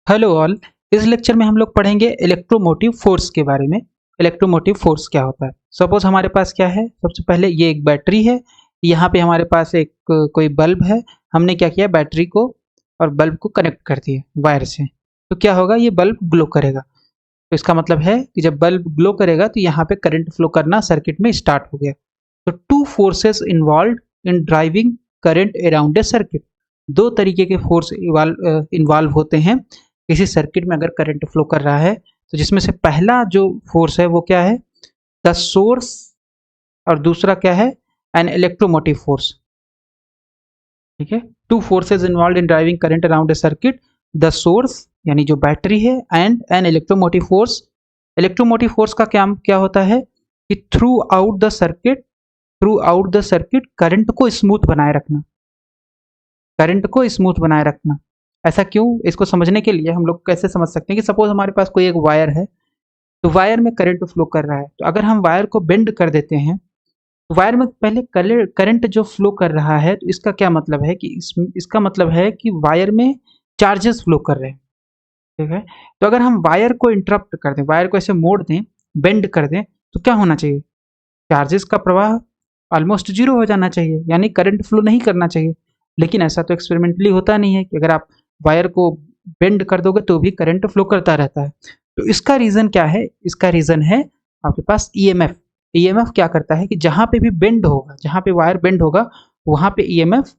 Hello all. इस lecture में हम लोग पढ़ेंगे इलेक्ट्रोमोटिव फोर्स के बारे में। इलेक्ट्रोमोटिव फोर्स क्या होता है? सपोज हमारे पास क्या है, सबसे पहले ये एक बैटरी है। यहाँ पे हमारे पास एक कोई बल्ब है। हमने क्या किया, बैटरी को और बल्ब को कनेक्ट कर दिया वायर से। तो क्या होगा, ये बल्ब ग्लो करेगा। तो इसका मतलब है कि जब बल्ब ग्लो करेगा तो यहाँ पे करंट फ्लो करना सर्किट में स्टार्ट हो गया। तो two forces involve in driving current around a circuit. दो तरीके के फोर्स इन्वॉल्व होते हैं किसी सर्किट में अगर करंट फ्लो कर रहा है। तो जिसमें से पहला जो फोर्स है वो क्या है, द सोर्स, और दूसरा क्या है, एन इलेक्ट्रोमोटिव फोर्स। ठीक है, two forces involve in driving current around a circuit, the source यानी जो बैटरी है, and an electromotive force. Electromotive force का क्या होता है कि throughout the circuit current को स्मूथ बनाए रखना। करंट को स्मूथ बनाए रखना, ऐसा क्यों? इसको समझने के लिए हम लोग कैसे समझ सकते हैं कि सपोज हमारे पास कोई एक वायर है, तो वायर में करंट फ्लो कर रहा है। तो अगर हम वायर को बेंड कर देते हैं तो वायर में पहले करंट जो फ्लो कर रहा है, तो इसका क्या मतलब है कि इसका मतलब है कि वायर में चार्जेस फ्लो कर रहे हैं। ठीक है, तो अगर हम वायर को इंटरप्ट कर दें, वायर को ऐसे मोड़ दें, बेंड कर दें, तो क्या होना चाहिए, चार्जेस का प्रवाह ऑलमोस्ट जीरो हो जाना चाहिए, यानी करंट फ्लो नहीं करना चाहिए। लेकिन ऐसा तो एक्सपेरिमेंटली होता नहीं है कि अगर आप वायर को बेंड कर दोगे तो भी करंट फ्लो करता रहता है। तो इसका रीज़न क्या है? इसका रीज़न है आपके पास ईएमएफ। ईएमएफ क्या करता है कि जहाँ पे भी बेंड होगा, जहाँ पे वायर बेंड होगा, वहाँ पे ईएमएफ,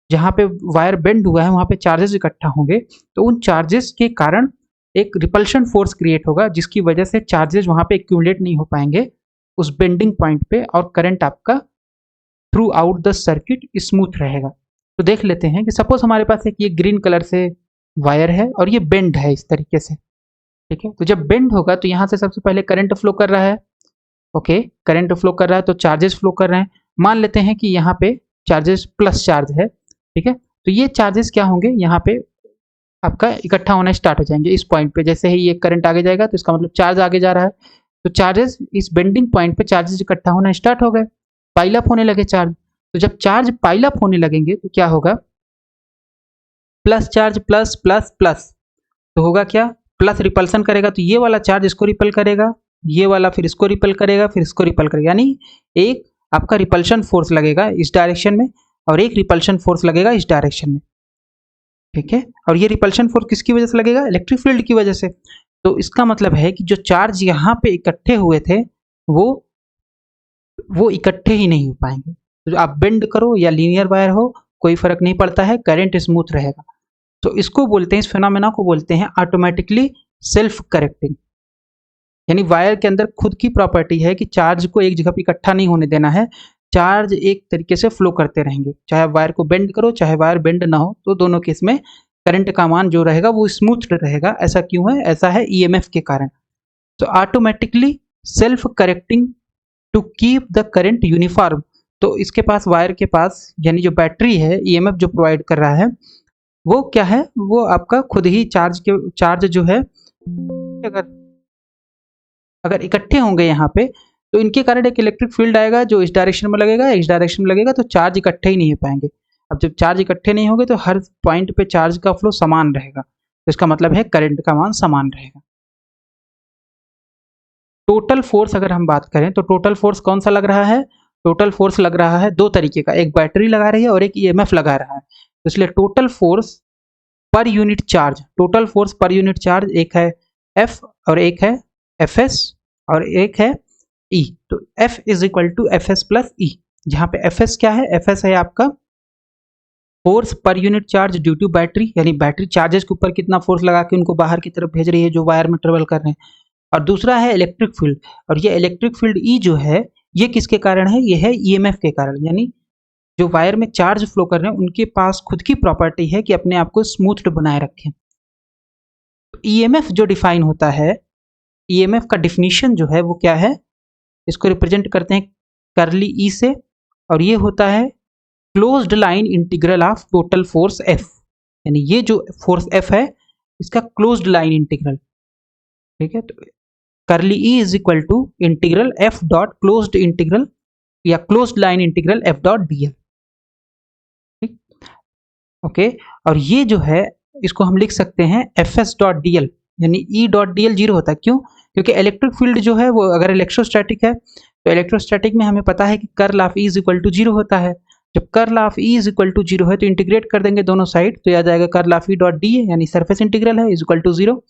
जहाँ पे वायर बेंड हुआ है वहाँ पे चार्जेस इकट्ठा होंगे। तो उन चार्जेस के कारण एक रिपल्शन फोर्स क्रिएट होगा, जिसकी वजह से चार्जेस वहाँ पे एक्यूमुलेट नहीं हो पाएंगे उस बेंडिंग पॉइंट पे, और करंट आपका through out the circuit smooth रहेगा। तो देख लेते हैं कि सपोज हमारे पास एक ये ग्रीन कलर से वायर है और ये बेंड है इस तरीके से। ठीक है, तो जब बेंड होगा तो यहाँ से सबसे पहले करंट फ्लो कर रहा है। ओके, करंट फ्लो कर रहा है तो चार्जेस फ्लो कर रहे हैं। मान लेते हैं कि यहाँ पे चार्जेस प्लस चार्ज है। ठीक है, तो ये चार्जेस क्या होंगे, यहाँ पे आपका इकट्ठा होना स्टार्ट हो जाएंगे इस पॉइंट पे। जैसे ही ये करंट आगे जाएगा तो इसका मतलब चार्ज आगे जा रहा है। तो चार्जेस इस बेंडिंग पॉइंट पे चार्जेस इकट्ठा होना स्टार्ट हो गए, पाइल अप होने लगे चार्ज। तो जब चार्ज पाइल अप होने लगेंगे तो क्या होगा, plus charge plus plus plus, तो होगा क्या, प्लस रिपल्सन करेगा तो ये वाला चार्ज इसको रिपल करेगा, ये वाला फिर इसको रिपल करेगा, फिर इसको रिपल करेगा, यानी एक आपका रिपल्शन फोर्स लगेगा इस डायरेक्शन में और एक रिपल्शन फोर्स लगेगा इस डायरेक्शन में। ठीक है, और ये रिपल्शन फोर्स किसकी वजह से लगेगा, इलेक्ट्रिक फील्ड की वजह से। तो इसका मतलब है कि जो चार्ज यहाँ पे इकट्ठे हुए थे वो वो इकट्ठे ही नहीं हो पाएंगे। तो आप बेंड करो या लीनियर वायर हो, कोई फर्क नहीं पड़ता है, करंट स्मूथ रहेगा। तो इसको बोलते हैं, इस फिनोमेना को बोलते हैं ऑटोमेटिकली सेल्फ करेक्टिंग। यानी वायर के अंदर खुद की प्रॉपर्टी है कि चार्ज को एक जगह पर इकट्ठा नहीं होने देना है, चार्ज एक तरीके से फ्लो करते रहेंगे। चाहे वायर को बेंड करो चाहे वायर बेंड ना हो, तो दोनों केस में करंट का मान जो रहेगा वो स्मूथ रहेगा। ऐसा क्यों है? ऐसा है ईएमएफ के कारण। तो automatically self correcting to keep the current uniform. तो इसके पास, वायर के पास, यानी जो बैटरी है, ईएमएफ जो प्रोवाइड कर रहा है वो क्या है, वो आपका खुद ही चार्ज जो है, अगर अगर इकट्ठे होंगे यहाँ पे तो इनके कारण एक इलेक्ट्रिक फील्ड आएगा जो इस डायरेक्शन में लगेगा, इस डायरेक्शन में लगेगा, तो चार्ज इकट्ठे ही नहीं हो पाएंगे। अब जब चार्ज इकट्ठे नहीं होंगे तो हर पॉइंट पे चार्ज का फ्लो समान रहेगा, तो इसका मतलब है करंट का मान समान रहेगा। टोटल फोर्स अगर हम बात करें तो टोटल फोर्स कौन सा लग रहा है, टोटल फोर्स लग रहा है दो तरीके का, एक बैटरी लगा रही है और एक ईएमएफ लगा रहा है। तो इसलिए total force per unit charge, total force per unit charge, एक है एफ और एक है एफ एस और एक है ई। तो F is equal to F S plus E, जहाँ पे एफ एस क्या है, एफ एस है आपका force per unit charge due to battery, यानी बैटरी चार्जेस के ऊपर कितना फोर्स लगा के उनको बाहर की तरफ भेज रही है जो वायर में ट्रेवल कर रहे हैं। और दूसरा है इलेक्ट्रिक फील्ड, और ये इलेक्ट्रिक फील्ड ई जो है ये किसके कारण है, ये है ईएमएफ के कारण। यानी जो वायर में चार्ज फ्लो कर रहे हैं उनके पास खुद की प्रॉपर्टी है कि अपने आप को स्मूथ बनाए रखें। तो ईएमएफ जो डिफाइन होता है, ईएमएफ का डिफिनीशन जो है वो क्या है, इसको रिप्रेजेंट करते हैं कर्ली ई से, और ये होता है closed line integral of total force F. यानी ये जो फोर्स एफ है इसका क्लोज्ड लाइन इंटीग्रल। ठीक है, तो curly E is equal to integral F dot closed integral या closed line integral F dot D L. ठीक, ओके। और ये जो है इसको हम लिख सकते हैं एफएस डॉट डीएल, यानी ई डॉट डीएल जीरो होता है। क्यों? क्योंकि इलेक्ट्रिक फील्ड जो है वो अगर इलेक्ट्रोस्टैटिक है तो इलेक्ट्रोस्टैटिक में हमें पता है कि curl of E is equal to zero होता है। जब curl of E is equal to zero है तो इंटीग्रेट कर देंगे दोनों साइड, तो आ जाएगा curl of E dot D यानी सरफेस इंटीग्रल है इज इक्वल टू जीरो।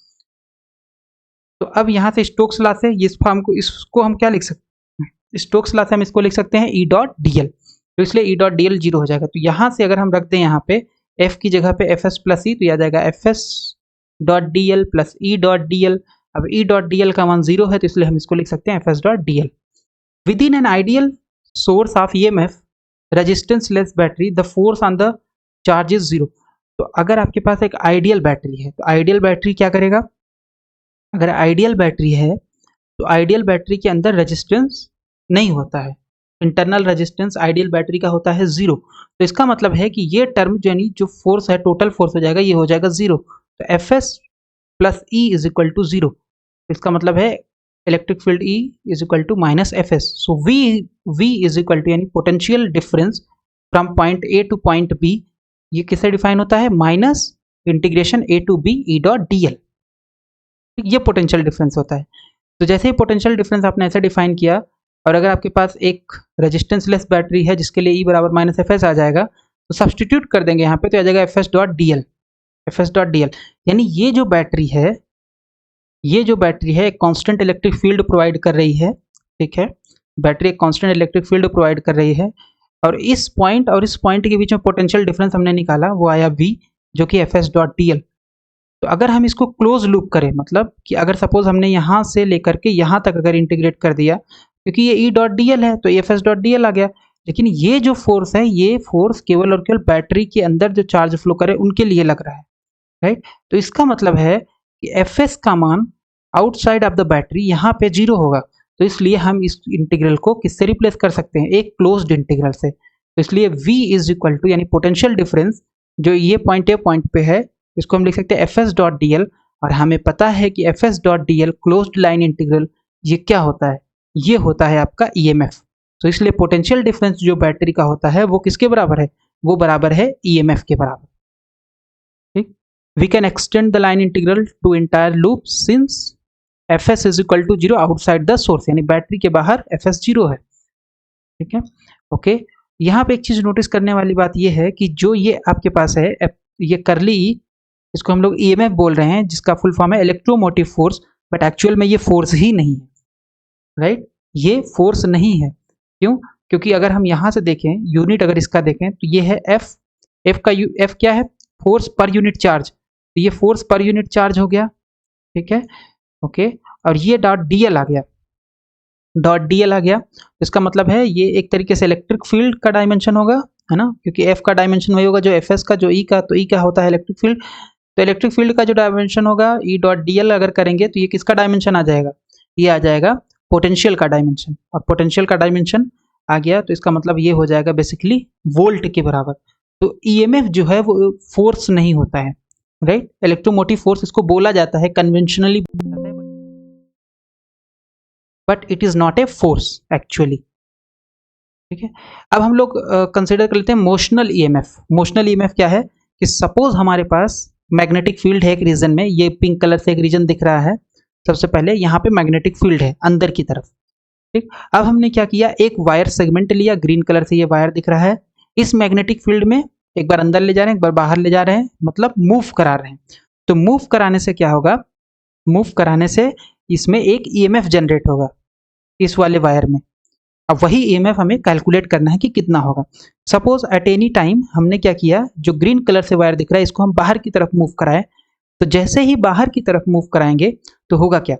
तो अब यहाँ से स्टोक्स लॉ से इस फॉर्म को, इसको हम क्या लिख सकते हैं, स्टोक्स लॉ से हम इसको लिख सकते हैं ई डॉट डीएल, तो इसलिए ई डॉट डीएल जीरो हो जाएगा। तो यहाँ से अगर हम रख दें यहाँ पे एफ की जगह पे एफ एस प्लस ई, तो आ जाएगा F S dot D L plus ई डॉट डी एल। अब ई डॉट डी एल का मान जीरो है तो इसलिए हम इसको लिख सकते हैं F S dot D L. Within an ideal source of E M F resistanceless battery the force on the charge is zero. तो अगर आपके पास एक आइडियल बैटरी है तो आइडियल बैटरी क्या करेगा, अगर आइडियल बैटरी है तो आइडियल बैटरी के अंदर रेजिस्टेंस नहीं होता है, इंटरनल रेजिस्टेंस आइडियल बैटरी का होता है जीरो। तो इसका मतलब है कि ये टर्म यानी जो फोर्स है टोटल फोर्स हो जाएगा, ये हो जाएगा जीरो। तो F S plus E is equal to zero, इसका मतलब है electric field E is equal to minus F S. So V is equal to यानी potential difference from point A to point B, ये किससे define होता है, minus integration A to B E dot D L, ये potential difference होता है। तो जैसे ही पोटेंशियल डिफरेंस आपने ऐसे डिफाइन किया, और अगर आपके पास एक रेजिस्टेंस लेस बैटरी है जिसके लिए ई बराबर माइनस एफ एस आ जाएगा, तो सब्सटीट्यूट कर देंगे यहाँ पे, तो आ जाएगा F S dot D L, F S dot D L. यानी ये जो बैटरी है, ये जो बैटरी है एक कांस्टेंट इलेक्ट्रिक फील्ड प्रोवाइड कर रही है, ठीक है, बैटरी एक कांस्टेंट इलेक्ट्रिक फील्ड प्रोवाइड कर रही है, और इस पॉइंट और इस पॉइंट के बीच में पोटेंशियल डिफरेंस हमने निकाला, वो आया वी, जो कि F S dot D L. तो अगर हम इसको क्लोज लूप करें, मतलब कि अगर सपोज हमने यहाँ से लेकर के यहाँ तक अगर इंटीग्रेट कर दिया, क्योंकि ये ई डॉट डी एल है तो F S dot D L आ गया, लेकिन ये जो फोर्स है ये फोर्स केवल और केवल बैटरी के अंदर जो चार्ज फ्लो करे उनके लिए लग रहा है, राइट। तो इसका मतलब है कि एफ एस का मान आउटसाइड ऑफ द बैटरी यहाँ पे जीरो होगा, तो इसलिए हम इस इंटीग्रल को किससे रिप्लेस कर सकते हैं, एक क्लोज्ड इंटीग्रल से। तो इसलिए v इज इक्वल टू यानी पोटेंशियल डिफरेंस जो ये पॉइंट ए पॉइंट पे है, इसको हम लिख सकते हैं F S dot D L, और हमें पता है कि F S dot D L closed line integral ये क्या होता है, ये होता है आपका ई एम एफ। तो इसलिए पोटेंशियल डिफरेंस जो बैटरी का होता है वो किसके बराबर है, वो बराबर है ई एम एफ के बराबर, ठीक। We can extend the line integral to entire loop since F S is equal to zero outside the source, यानी बैटरी के बाहर एफ एस जीरो है, ठीक है, ओके। यहाँ पे एक चीज नोटिस करने वाली बात यह है कि जो ये आपके पास है ये करली, इसको हम लोग ईएमएफ बोल रहे हैं, जिसका फुल फॉर्म है इलेक्ट्रोमोटिव फोर्स, बट एक्चुअल में ये फोर्स ही नहीं है, राइट, ये फोर्स नहीं है। क्यों? क्योंकि अगर हम यहाँ से देखें, यूनिट अगर इसका देखें तो ये है एफ, एफ का एफ क्या है, फोर्स पर यूनिट चार्ज, तो ये फोर्स पर यूनिट चार्ज हो गया, ठीक है, ओके। और ये डॉट डीएल आ गया, डॉट डीएल आ गया, तो इसका मतलब है ये एक तरीके से इलेक्ट्रिक फील्ड का डायमेंशन होगा, है ना, क्योंकि एफ का डायमेंशन वही होगा जो एफ एस का, जो ई का, तो ई का होता है इलेक्ट्रिक फील्ड, तो इलेक्ट्रिक फील्ड का जो डायमेंशन होगा ई डॉट डीएल अगर करेंगे तो ये किसका डायमेंशन आ जाएगा, ये आ जाएगा पोटेंशियल का डायमेंशन, और पोटेंशियल का डायमेंशन आ गया तो इसका मतलब ये हो जाएगा बेसिकली वोल्ट के बराबर। तो ईएमएफ जो है वो फोर्स नहीं होता है, राइट, इलेक्ट्रोमोटिव फोर्स इसको बोला जाता है conventionally, but it is not a force actually, ठीक है। अब हम लोग कंसिडर कर लेते हैं मोशनल ईएमएफ। मोशनल ईएमएफ क्या है कि सपोज हमारे पास मैग्नेटिक फील्ड है एक रीजन में, ये पिंक कलर से एक रीजन दिख रहा है, सबसे पहले यहाँ पे मैग्नेटिक फील्ड है अंदर की तरफ, ठीक। अब हमने क्या किया, एक वायर सेगमेंट लिया, ग्रीन कलर से ये वायर दिख रहा है, इस मैग्नेटिक फील्ड में एक बार अंदर ले जा रहे हैं, एक बार बाहर ले जा रहे हैं, मतलब मूव करा रहे हैं। तो मूव कराने से क्या होगा, मूव कराने से इसमें एक ईएमएफ जनरेट होगा इस वाले वायर में। अब वही ईएमएफ हमें कैलकुलेट करना है कि कितना होगा। सपोज एट एनी टाइम हमने क्या किया, जो ग्रीन कलर से वायर दिख रहा है इसको हम बाहर की तरफ मूव कराएं, तो जैसे ही बाहर की तरफ मूव कराएंगे तो होगा क्या,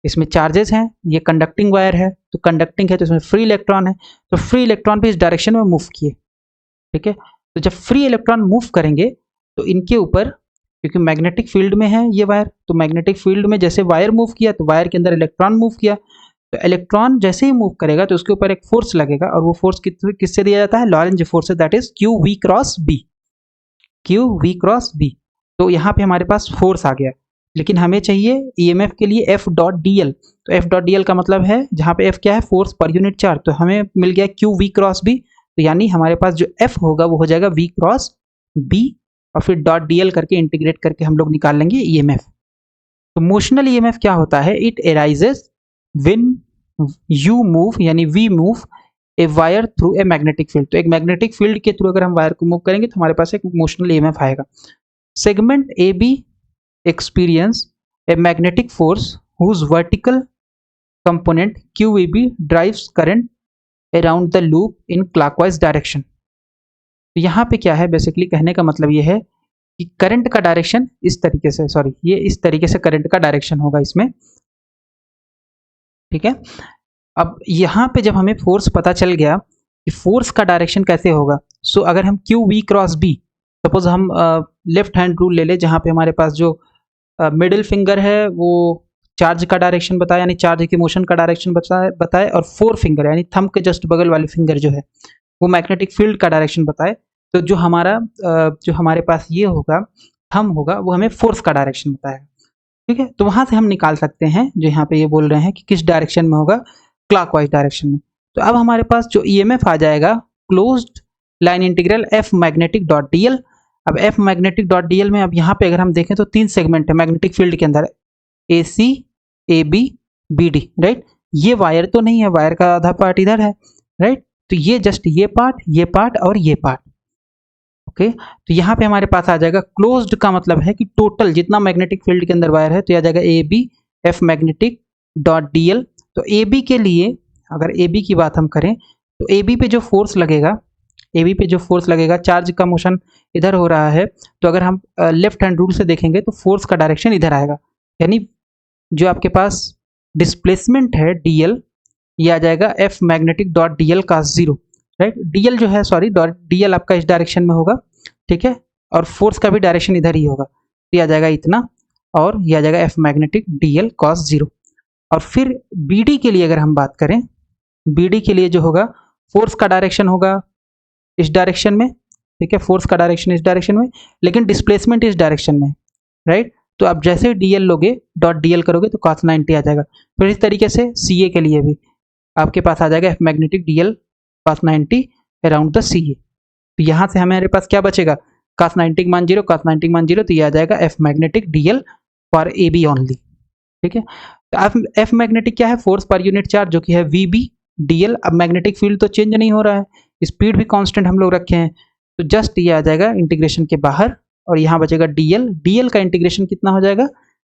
इसमें चार्जेस हैं, ये कंडक्टिंग वायर है, तो कंडक्टिंग है तो इसमें फ्री इलेक्ट्रॉन है, तो फ्री इलेक्ट्रॉन भी इस डायरेक्शन में मूव किए, ठीक है। तो जब फ्री इलेक्ट्रॉन मूव करेंगे तो इनके ऊपर, क्योंकि मैग्नेटिक फील्ड में है ये वायर, तो मैग्नेटिक फील्ड में जैसे वायर मूव किया तो वायर के अंदर इलेक्ट्रॉन मूव किया, तो इलेक्ट्रॉन जैसे ही मूव करेगा तो उसके ऊपर एक फोर्स लगेगा, और वो फोर्स किससे दिया जाता है, लॉरेंज फोर्स से, that is Q V cross B, Q V cross B. तो यहाँ पे हमारे पास फोर्स आ गया, लेकिन हमें चाहिए ईएमएफ के लिए एफ डॉट डीएल, तो एफ डॉट डीएल का मतलब है जहाँ पे एफ क्या है, फोर्स पर यूनिट चार्ज, तो हमें मिल गया क्यू वी क्रॉस बी, तो यानी हमारे पास जो एफ होगा वो हो जाएगा वी क्रॉस बी और फिर डॉट डीएल करके इंटीग्रेट करके हम लोग निकाल लेंगे ईएमएफ। तो मोशनल ईएमएफ क्या होता है? It arises when you move यानी we move a wire through a magnetic field. तो एक मैग्नेटिक फील्ड के थ्रू अगर हम वायर को मूव करेंगे तो हमारे पास एक मोशनल ईएमएफ आएगा। Segment A B experience a magnetic force whose vertical component QEB drives current around the loop in clockwise direction. तो यहाँ पे क्या है, बेसिकली कहने का मतलब ये है कि करंट का डायरेक्शन इस तरीके से, सॉरी ये इस तरीके से करंट का डायरेक्शन होगा इसमें, ठीक है। अब यहाँ पे जब हमें फोर्स पता चल गया कि फोर्स का डायरेक्शन कैसे होगा, सो अगर हम QV क्रॉस B, सपोज हम लेफ्ट हैंड रूल ले ले जहाँ पे हमारे पास जो मिडिल फिंगर है वो चार्ज का डायरेक्शन बताए यानी चार्ज की मोशन का डायरेक्शन बताए और फोर फिंगर यानी थंब के जस्ट बगल वाली फिंगर जो है वो मैग्नेटिक फील्ड का डायरेक्शन बताए, तो जो हमारे पास ये होगा थंब होगा वो हमें फोर्स का डायरेक्शन बताएगा, ठीक है। तो वहां से हम निकाल सकते हैं जो यहाँ पे ये बोल रहे हैं कि किस डायरेक्शन में होगा, क्लॉकवाइज डायरेक्शन में। तो अब हमारे पास जो ईएमएफ आ जाएगा closed line integral F magnetic dot DL. अब एफ मैग्नेटिक डॉट डीएल में अब यहाँ पे अगर हम देखें तो 3 सेगमेंट है मैग्नेटिक फील्ड के अंदर, AC AB BD, राइट। ये वायर तो नहीं है, वायर का आधा पार्ट इधर है, राइट। तो ये जस्ट ये पार्ट और ये पार्ट, ओके। तो यहाँ पे हमारे पास आ जाएगा क्लोज्ड का मतलब है कि टोटल जितना मैग्नेटिक फील्ड के अंदर वायर है तो आ जाएगा AB F magnetic dot DL। तो AB के लिए अगर AB की बात हम करें तो AB पे जो फोर्स लगेगा, चार्ज का मोशन इधर हो रहा है, तो अगर हम लेफ्ट हैंड रूल से देखेंगे तो फोर्स का डायरेक्शन इधर आएगा, यानी जो आपके पास डिस्प्लेसमेंट है DL ये आ जाएगा F magnetic dot DL cos 0, right. DL जो है सॉरी डॉट DL आपका इस डायरेक्शन में होगा, ठीक है, और फोर्स का भी डायरेक्शन इधर ही होगा, तो ये आ जाएगा इतना और ये आ जाएगा F मैग्नेटिक DL cos 0। और फिर BD के लिए अगर हम बात करें, BD के लिए जो होगा फोर्स का डायरेक्शन होगा इस डायरेक्शन में, ठीक है, फोर्स का डायरेक्शन इस डायरेक्शन में, लेकिन डिस्प्लेसमेंट इस डायरेक्शन में, राइट। तो आप जैसे DL लोगे डॉट DL करोगे तो cos 90 आ जाएगा। फिर इस तरीके से CA के लिए भी आपके पास आ जाएगा F magnetic DL cos 90 around the CA। तो यहाँ से हमारे पास क्या बचेगा, cos 90 मान 0, cos 90 मान 0, तो ये आ जाएगा F magnetic DL for AB only, ठीक है। तो F मैग्नेटिक क्या है, फोर्स पर यूनिट चार्ज, जो कि है VB DL। अब मैग्नेटिक फील्ड तो चेंज नहीं हो रहा है, स्पीड भी कांस्टेंट हम लोग रखे हैं, तो जस्ट ये आ जाएगा इंटीग्रेशन के बाहर और यहाँ बचेगा DL का इंटीग्रेशन कितना हो जाएगा,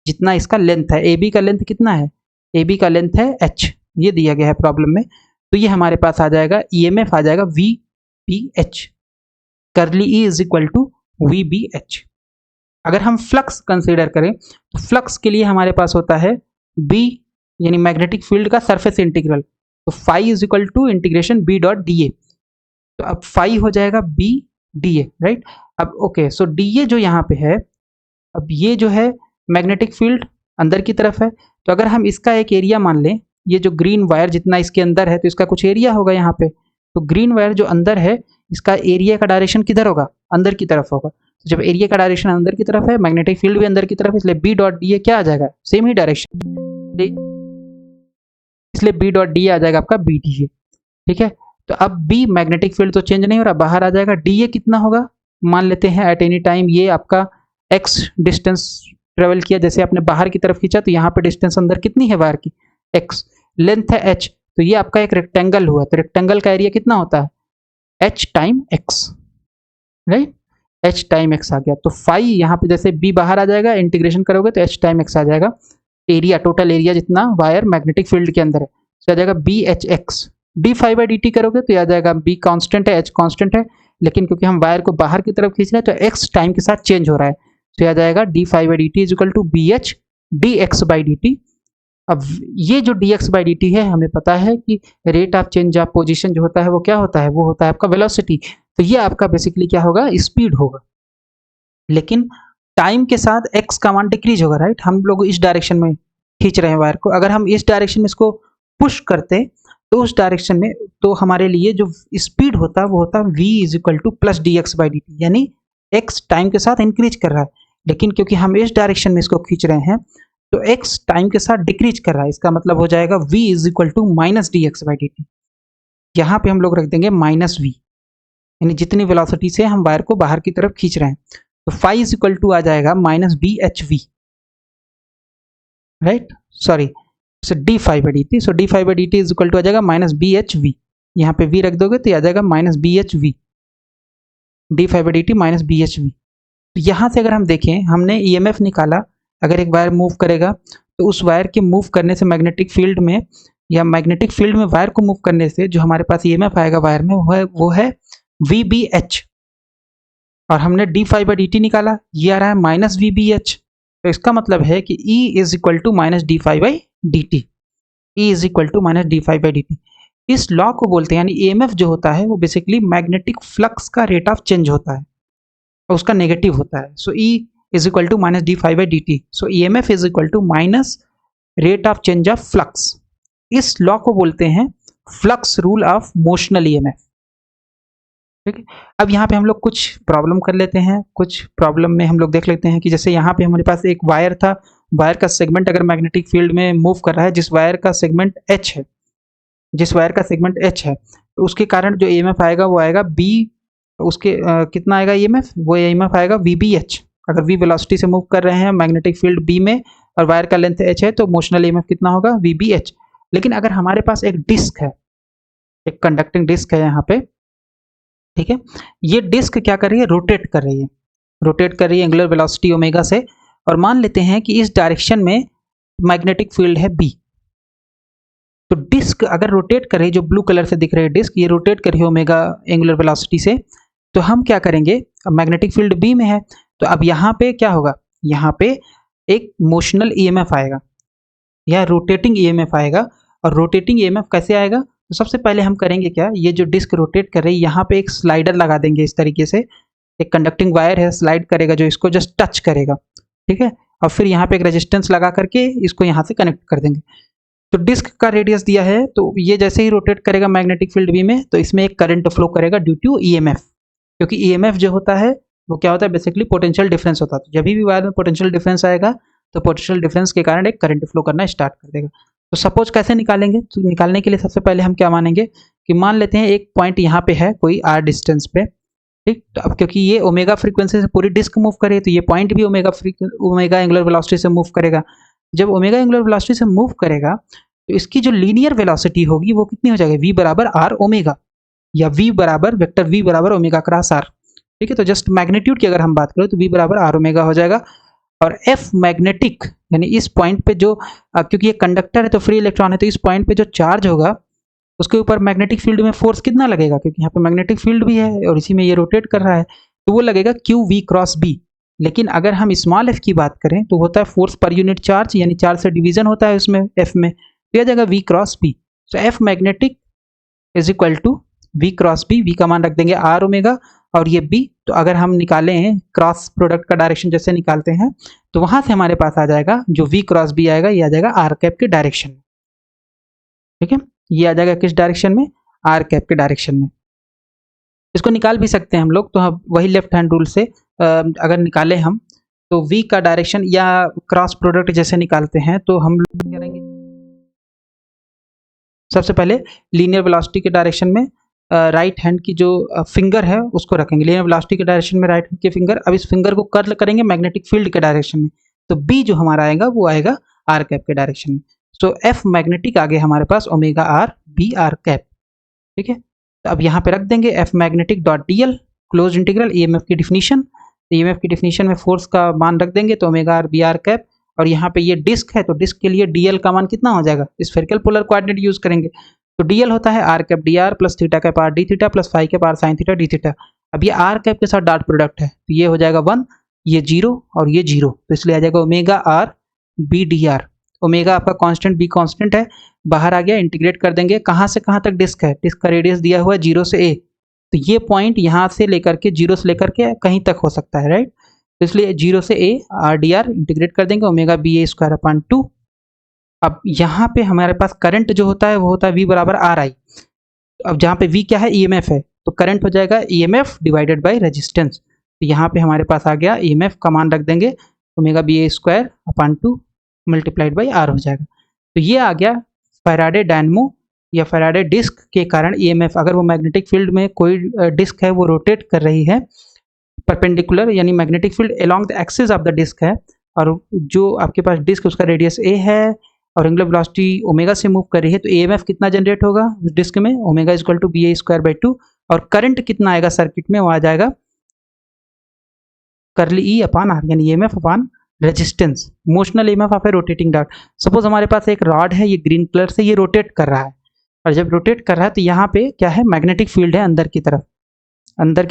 जितना इसका लेंथ है, AB का लेंथ कितना है, AB का लेंथ है H, ये दिया गया है प्रॉब्लम में। तो ये हमारे पास आ जाएगा EMF आ जाएगा VBH, curly E is equal to VBH। अगर हम फ्लक्स कंसीडर करें तो फ्लक्स के लिए हमारे पास होता है B यानी मैग्नेटिक फील्ड का सरफेस इंटीग्रल, तो phi is equal to integration B dot DA। तो अब फाई हो जाएगा B DA, राइट। अब ओके, सो DA जो यहाँ पे है, अब ये जो है मैग्नेटिक फील्ड अंदर की तरफ है, तो अगर हम इसका एक एरिया मान लें, ये जो ग्रीन वायर जितना इसके अंदर है तो इसका कुछ एरिया होगा यहाँ पे, तो ग्रीन वायर जो अंदर है इसका एरिया का डायरेक्शन किधर होगा, अंदर की तरफ होगा। तो जब एरिया का डायरेक्शन अंदर की तरफ है, मैग्नेटिक फील्ड भी अंदर की तरफ है, इसलिए B डॉट DA क्या आ जाएगा, सेम ही डायरेक्शन, इसलिए B डॉट DA आ जाएगा आपका BDA, ठीक है। तो अब B मैग्नेटिक फील्ड तो चेंज नहीं हो रहा, बाहर आ जाएगा। DA कितना होगा, मान लेते हैं एट एनी टाइम ये आपका x डिस्टेंस ट्रेवल किया, जैसे आपने बाहर की तरफ खींचा तो यहाँ पे डिस्टेंस अंदर कितनी है वायर की, x, लेंथ है h, तो ये आपका एक रेक्टेंगल हुआ, तो रेक्टेंगल का एरिया कितना होता है, h time x, right, h time x आ गया। तो फाई यहाँ पे जैसे B बाहर आ जाएगा, इंटीग्रेशन करोगे तो h टाइम x आ जाएगा, एरिया टोटल एरिया जितना वायर मैग्नेटिक फील्ड के अंदर है, तो आ जाएगा BHX। D phi by D T करोगे तो आ जाएगा B कांस्टेंट है, H कांस्टेंट है, लेकिन क्योंकि हम वायर को बाहर की तरफ खींच रहे हैं तो x टाइम के साथ चेंज हो रहा है, तो आ जाएगा D phi by D T is equal to BH dx by D T. अब ये जो dx बाई डी टी है, हमें पता है कि rate of change of position जो होता है वो क्या होता है, वो होता है आपका वेलोसिटी। तो ये आपका बेसिकली क्या होगा, स्पीड होगा, लेकिन टाइम के साथ x का मान डिक्रीज होगा, राइट। हम लोग इस डायरेक्शन में खींच रहे हैं वायर को, अगर हम इस डायरेक्शन में इसको पुश करते तो उस डायरेक्शन में तो हमारे लिए जो स्पीड होता है वो होता है v is equal two plus D X by D T, यानी x टाइम के साथ इंक्रीज कर रहा है, लेकिन क्योंकि हम इस डायरेक्शन में इसको खींच रहे हैं तो x टाइम के साथ डिक्रीज कर रहा है, इसका मतलब हो जाएगा v is equal to minus D X by D T. यहाँ पे हम लोग रख देंगे माइनस v, यानी जितनी वेलोसिटी से हम वायर को बाहर की तरफ खींच रहे हैं। तो फाई इज इक्वल टू आ जाएगा minus B H V, right, sorry, so D phi by D T, so D phi by D T is equal to आ जाएगा माइनस बी एच वी, यहाँ पे वी रख दोगे तो आ जाएगा minus B H V, D phi by D T minus B H V. तो यहाँ से अगर हम देखें, हमने ई एम एफ निकाला, अगर एक वायर मूव करेगा तो उस वायर के मूव करने से मैग्नेटिक फील्ड में, या मैग्नेटिक फील्ड में वायर को मूव करने से जो हमारे पास ई एम एफ आएगा वायर में, वो है वी बी एच, और हमने D phi by D T निकाला, ये आ रहा है माइनस वी बी एच। तो इसका मतलब है कि E is equal to minus D phi by D T, E is equal to minus D phi by D T. इस लॉ को बोलते हैं, यानी EMF जो होता है वो बेसिकली मैग्नेटिक फ्लक्स का रेट ऑफ चेंज होता है और उसका नेगेटिव होता है। So E is equal to minus D phi by D T, so EMF is equal to minus rate of change of flux. इस लॉ को बोलते हैं flux rule of motional EMF। ठीक है, अब यहाँ पे हम लोग कुछ प्रॉब्लम कर लेते हैं। कुछ प्रॉब्लम में हम लोग देख लेते हैं कि जैसे यहाँ पे हमारे पास एक वायर था, वायर का सेगमेंट अगर मैग्नेटिक फील्ड में मूव कर रहा है, जिस वायर का सेगमेंट H है, जिस वायर का सेगमेंट H है, तो उसके कारण जो EMF आएगा वो आएगा B, उसके कितना आएगा EMF, वो EMF आएगा VBH। अगर V वेलोसिटी से मूव कर रहे हैं मैग्नेटिक फील्ड B में और वायर का लेंथ H है तो मोशनल EMF कितना होगा, VBH। लेकिन अगर हमारे पास एक डिस्क है, एक कंडक्टिंग डिस्क है यहाँ पे, ठीक है, ये डिस्क क्या कर रही है, रोटेट कर रही है, रोटेट कर रही है एंगुलर वेलोसिटी ओमेगा से, और मान लेते हैं कि इस डायरेक्शन में मैग्नेटिक फील्ड है B। तो डिस्क अगर रोटेट कर रही है, जो ब्लू कलर से दिख रही है डिस्क, ये रोटेट कर रही है ओमेगा एंगुलर वेलोसिटी से, तो हम क्या करेंगे, अब मैग्नेटिक फील्ड B में है, तो अब यहाँ पे क्या होगा, यहाँ पे एक मोशनल EMF आएगा या रोटेटिंग EMF आएगा। और रोटेटिंग EMF कैसे आएगा, तो सबसे पहले हम करेंगे क्या, ये जो डिस्क रोटेट कर रही है यहाँ पे एक स्लाइडर लगा देंगे इस तरीके से, एक कंडक्टिंग वायर है, स्लाइड करेगा जो इसको जस्ट टच करेगा, ठीक है, और फिर यहाँ पे एक रेजिस्टेंस लगा करके इसको यहाँ से कनेक्ट कर देंगे। तो डिस्क का रेडियस दिया है, तो ये जैसे ही रोटेट करेगा मैग्नेटिक फील्ड B में, तो इसमें एक करंट फ्लो करेगा ड्यू टू EMF, क्योंकि EMF जो होता है वो क्या होता है, बेसिकली पोटेंशियल डिफरेंस होता है। तो जब भी वायर में पोटेंशियल डिफरेंस आएगा तो पोटेंशियल डिफरेंस के कारण एक करंट फ्लो करना स्टार्ट कर देगा। तो सपोज कैसे निकालेंगे, तो निकालने के लिए सबसे पहले हम क्या मानेंगे कि मान लेते हैं एक पॉइंट यहाँ पे है कोई r डिस्टेंस पे, ठीक, तो अब क्योंकि ये ओमेगा फ्रीक्वेंसी से पूरी डिस्क मूव करे तो ये पॉइंट भी ओमेगा एंगुलर वेलोसिटी से मूव करेगा। जब ओमेगा एंगुलर वेलोसिटी से मूव करेगा तो इसकी जो लीनियर वेलोसिटी होगी वो कितनी हो जाएगी, v बराबर r ओमेगा, या v बराबर वेक्टर v बराबर ओमेगा क्रॉस r। ठीक है, तो जस्ट मैग्नीट्यूड की अगर हम बात करें तो v बराबर r ओमेगा हो जाएगा। और F मैग्नेटिक, यानी इस पॉइंट पे जो, क्योंकि ये कंडक्टर है तो फ्री इलेक्ट्रॉन है, तो इस पॉइंट पे जो चार्ज होगा उसके ऊपर मैग्नेटिक फील्ड में फोर्स कितना लगेगा, क्योंकि यहाँ पे मैग्नेटिक फील्ड भी है और इसी में ये रोटेट कर रहा है, तो वो लगेगा QV क्रॉस B। लेकिन अगर हम स्मॉल f की बात करें तो होता है फोर्स पर यूनिट चार्ज, यानी चार्ज से डिवीजन होता है उसमें F में, तो यह जाएगा V cross B। So F magnetic is equal to V cross B, V का मान रख देंगे R ओमेगा और ये B। तो अगर हम निकालें क्रॉस प्रोडक्ट का डायरेक्शन जैसे निकालते हैं तो वहां से हमारे पास आ जाएगा जो V क्रॉस B आएगा, ये आ जाएगा R कैप के डायरेक्शन में। ठीक है, ये आ जाएगा किस डायरेक्शन में, R कैप के डायरेक्शन में। इसको निकाल भी सकते हैं हम लोग, तो हम वही लेफ्ट हैंड रूल से अगर निकालें हम तो V का डायरेक्शन या क्रॉस प्रोडक्ट जैसे निकालते हैं तो हम लोग करेंगे सबसे पहले लीनियर वेलोसिटी के डायरेक्शन में राइट हैंड की जो फिंगर है उसको रखेंगे, लीनियर वेलोसिटी के डायरेक्शन में राइट हैंड की फिंगर। अब इस फिंगर को कर्ल करेंगे मैग्नेटिक फील्ड के डायरेक्शन में, तो B जो हमारा आएगा वो आएगा R कैप के डायरेक्शन में। सो F मैग्नेटिक आगे हमारे पास omega R B R cap. ठीक है, तो अब यहाँ पे रख देंगे F magnetic dot DL close integral EMF की डिफिनीशन। EMF की डिफिनीशन में फोर्स का मान रख देंगे तो omega R B R cap, और यहाँ पे ये डिस्क है तो डिस्क के लिए DL का मान कितना हो जाएगा, स्फेरिकल पोलर कोऑर्डिनेट यूज करेंगे, तो DL होता है R cap DR plus theta cap R D theta plus phi cap R sine theta D theta. अब ये R कैप के साथ डॉट प्रोडक्ट है तो ये हो जाएगा 1, ये 0 और ये 0, तो इसलिए आ जाएगा omega R B DR। Omega आपका कांस्टेंट, B कांस्टेंट है, बाहर आ गया, इंटीग्रेट कर देंगे। कहाँ से कहाँ तक डिस्क है, डिस्क का रेडियस दिया हुआ है 0 से A, तो ये पॉइंट यहाँ से लेकर के 0 से लेकर के कहीं तक हो सकता है, राइट, तो इसलिए 0 से A R D R integrate कर देंगे omega B A square upon 2। अब यहाँ पे हमारे पास करंट जो होता है वो होता है V बराबर RI। अब जहाँ पे V क्या है, EMF है, तो करंट हो जाएगा EMF डिवाइडेड बाय रेजिस्टेंस। तो यहाँ पे हमारे पास आ गया EMF का मान रख देंगे omega B A square upon 2 multiplied by R हो जाएगा। तो ये आ गया फैराडे डायनमो या फैराडे डिस्क के कारण EMF। अगर वो मैग्नेटिक फील्ड में कोई डिस्क है वो रोटेट कर रही है परपेंडिकुलर यानी magnetic field along the axis of the disc है, और जो आपके पास डिस्क उसका रेडियस ए है और एंगुलर वेलोसिटी ओमेगा से मूव कर रही है, तो ईएमएफ कितना जनरेट होगा उस डिस्क में, omega is equal to B A square by 2, और करंट कितना आएगा सर्किट में, वो आ जाएगा करली ई अपान आर, यानी EMF upon resistance, motional EMF of A rotating rod. Suppose हमारे पास एक रॉड है, ये ग्रीन कलर से, ये रोटेट कर रहा है, और जब रोटेट कर रहा है तो यहाँ पे क्या है, मैग्नेटिक फील्ड है अंदर की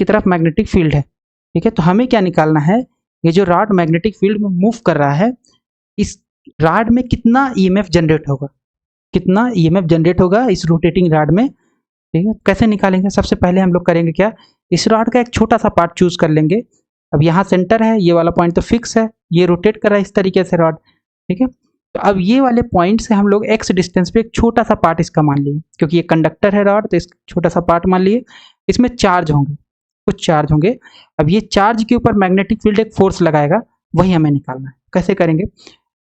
तरफ मैग्नेटिक फील्ड है, ठीक है। तो हमें क्या निकालना है, ये जो रॉड मैग्नेटिक फील्ड में मूव कर रहा है, इस रॉड में कितना ईएमएफ जनरेट होगा, इस रोटेटिंग रॉड में, ठीक है। कैसे निकालेंगे, सबसे पहले हम लोग करेंगे क्या, इस रॉड का एक छोटा सा पार्ट चूज कर लेंगे। अब यहाँ सेंटर है, ये वाला पॉइंट तो फिक्स है, ये रोटेट कर रहा है इस तरीके से रॉड, ठीक है। तो अब ये वाले पॉइंट से हम लोग एक्स डिस्टेंस पे एक छोटा सा पार्ट इसका मान लिए, क्योंकि ये कंडक्टर है रॉड, तो इस छोटा सा पार्ट मान लिए, इसमें चार्ज होंगे, कुछ चार्ज होंगे। अब ये चार्ज के ऊपर मैग्नेटिक फील्ड एक फोर्स लगाएगा, वही हमें निकालना है। कैसे करेंगे,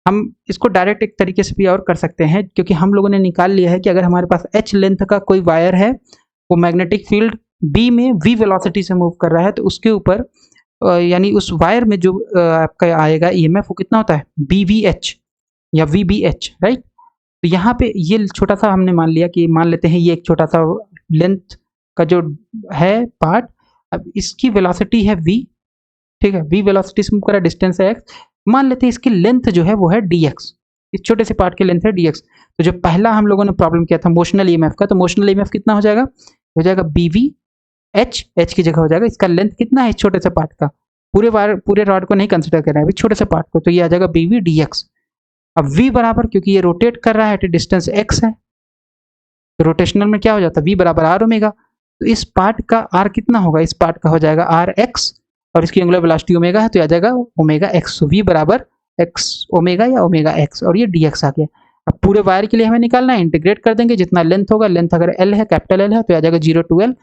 हम इसको डायरेक्ट एक तरीके से भी और कर सकते हैं, क्योंकि हम लोगों ने निकाल लिया है कि अगर हमारे पास h लेंथ का कोई वायर है, वो मैग्नेटिक फील्ड b में v वेलोसिटी से मूव कर रहा है, तो उसके ऊपर यानी उस वायर में जो आपका आएगा ईएमएफ, वो कितना होता है, BVH या VBH, राइट। तो यहाँ पे ये छोटा सा हमने मान लिया कि मान लेते हैं ये एक छोटा सा लेंथ का जो है पार्ट, अब इसकी वेलोसिटी है v, ठीक है, v वेलोसिटी से मूव कर रहा है, डिस्टेंस है x, मान लेते हैं इसकी लेंथ जो है वो है dx, इस छोटे से पार्ट की लेंथ है dx। तो जो पहला हम लोगों ने प्रॉब्लम किया था मोशनल ईएमएफ का, तो मोशनल ईएमएफ कितना हो जाएगा, BVH, h की जगह हो जाएगा, इसका लेंथ कितना है इस छोटे से पार्ट का, पूरे रॉड को नहीं कंसिडर कर रहे हैं, छोटे से पार्ट को, तो ये आ जाएगा BV dx। अब v बराबर, क्योंकि ये रोटेट कर रहा है तो डिस्टेंस x है, तो रोटेशनल में क्या हो जाता है, v बराबर r ओमेगा, तो इस पार्ट का r कितना होगा, इस पार्ट का हो जाएगा rx, और इसकी एंगुलर वेलोसिटी ओमेगा है, तो आ जाएगा ओमेगा x, तो v बराबर x ओमेगा या ओमेगा x, और ये dx आ गया। अब पूरे वायर के लिए हमें निकालना है, इंटीग्रेट कर देंगे, जितना लेंथ होगा, लेंथ अगर l है, कैपिटल L है, तो आ जाएगा 0 to L,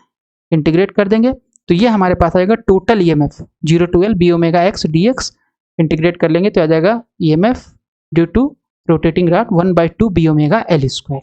इंटीग्रेट कर देंगे, तो ये हमारे पास आएगा total EMF 0 to L b omega x dx, integrate कर लेंगे तो आ जाएगा EMF due to rotating rod 1/2 b omega L square.